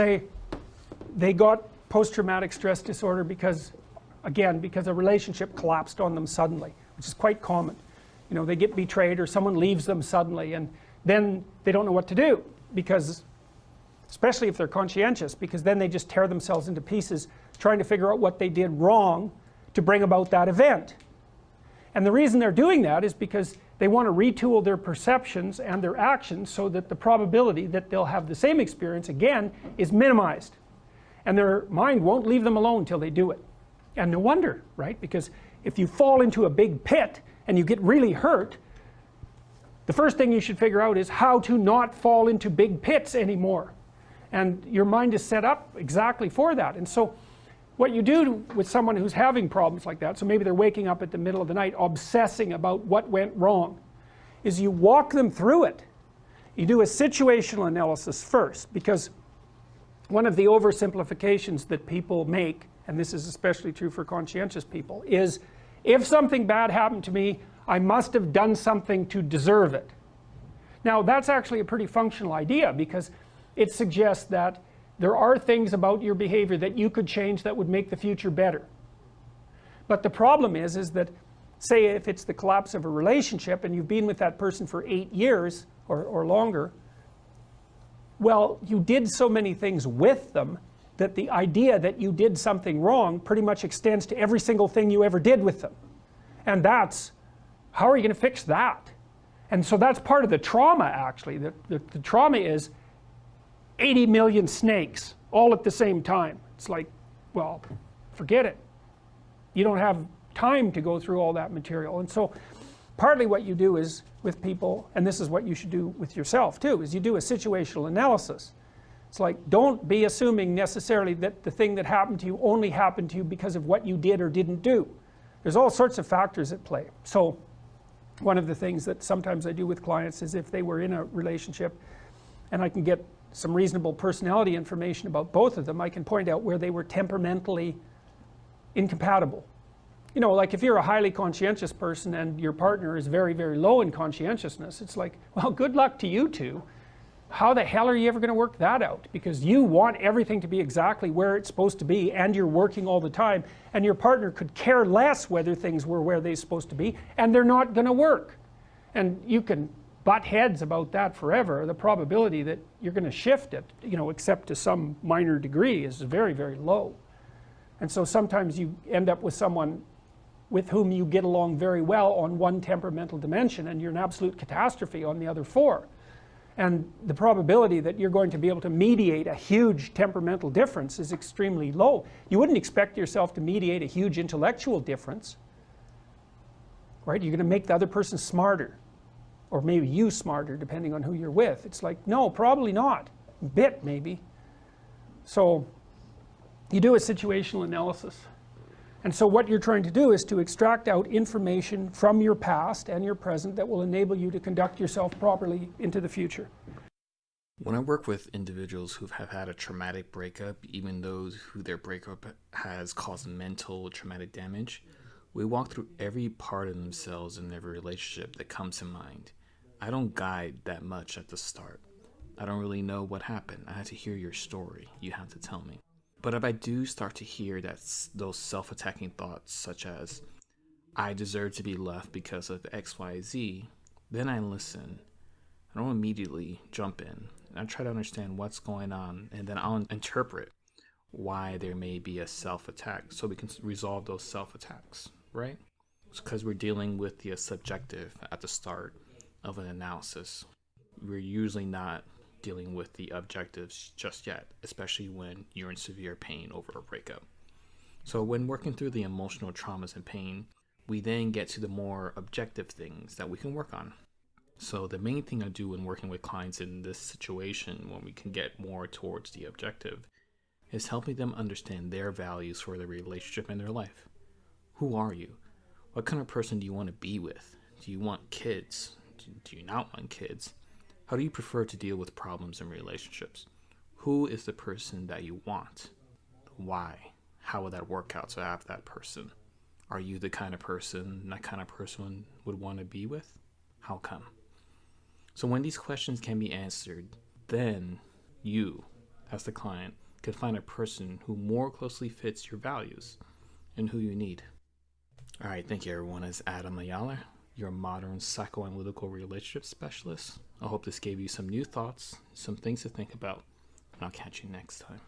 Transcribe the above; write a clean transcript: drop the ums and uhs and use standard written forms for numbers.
say they got post-traumatic stress disorder because a relationship collapsed on them suddenly, which is quite common. You know, they get betrayed or someone leaves them suddenly, and then they don't know what to do, because especially if they're conscientious, because then they just tear themselves into pieces trying to figure out what they did wrong to bring about that event. And the reason they're doing that is because they want to retool their perceptions and their actions so that the probability that they'll have the same experience again is minimized. And their mind won't leave them alone until they do it. And no wonder, right? Because if you fall into a big pit and you get really hurt, the first thing you should figure out is how to not fall into big pits anymore. And your mind is set up exactly for that. And so what you do with someone who's having problems like that, so maybe they're waking up at the middle of the night obsessing about what went wrong, is you walk them through it. You do a situational analysis first, because one of the oversimplifications that people make, and this is especially true for conscientious people, is if something bad happened to me, I must have done something to deserve it. Now that's actually a pretty functional idea, because it suggests that there are things about your behavior that you could change that would make the future better. But the problem is that, say if it's the collapse of a relationship and you've been with that person for 8 years or longer, well, you did so many things with them that the idea that you did something wrong pretty much extends to every single thing you ever did with them. And that's, how are you going to fix that? And so that's part of the trauma, actually. The trauma is 80 million snakes all at the same time. It's like, well, forget it. You don't have time to go through all that material. And so partly what you do is with people, and this is what you should do with yourself too, is you do a situational analysis. It's like, don't be assuming necessarily that the thing that happened to you only happened to you because of what you did or didn't do. There's all sorts of factors at play. So one of the things that sometimes I do with clients is, if they were in a relationship and I can get some reasonable personality information about both of them, I can point out where they were temperamentally incompatible. You know, like if you're a highly conscientious person and your partner is very, very low in conscientiousness, it's like, well, good luck to you two. How the hell are you ever going to work that out? Because you want everything to be exactly where it's supposed to be, and you're working all the time, and your partner could care less whether things were where they're supposed to be, and they're not going to work. And you can butt heads about that forever. The probability that you're going to shift it, you know, except to some minor degree, is very, very low. And so sometimes you end up with someone with whom you get along very well on one temperamental dimension, and you're an absolute catastrophe on the other 4. And the probability that you're going to be able to mediate a huge temperamental difference is extremely low. You wouldn't expect yourself to mediate a huge intellectual difference, right? You're going to make the other person smarter, or maybe you smarter, depending on who you're with. It's like, no, probably not. A bit, maybe. So you do a situational analysis. And so what you're trying to do is to extract out information from your past and your present that will enable you to conduct yourself properly into the future. When I work with individuals who have had a traumatic breakup, even those who their breakup has caused mental traumatic damage, we walk through every part of themselves in every relationship that comes to mind. I don't guide that much at the start. I don't really know what happened. I had to hear your story. You have to tell me. But if I do start to hear those self-attacking thoughts, such as, I deserve to be left because of X, Y, Z, then I listen. I don't immediately jump in. And I try to understand what's going on, and then I'll interpret why there may be a self-attack, so we can resolve those self-attacks, right? It's because we're dealing with the subjective at the start of an analysis. We're usually not dealing with the objectives just yet, especially when you're in severe pain over a breakup. So when working through the emotional traumas and pain, we then get to the more objective things that we can work on. So the main thing I do when working with clients in this situation, when we can get more towards the objective, is helping them understand their values for their relationship and their life. Who are you? What kind of person do you want to be with? Do you want kids? Do you not want kids? How do you prefer to deal with problems in relationships? Who is the person that you want? Why? How would that work out to have that person? Are you the kind of person that kind of person would want to be with? How come? So when these questions can be answered, then you, as the client, can find a person who more closely fits your values and who you need. All right, thank you everyone. It's Adam Ayala, your modern psychoanalytical relationship specialist. I hope this gave you some new thoughts, some things to think about, and I'll catch you next time.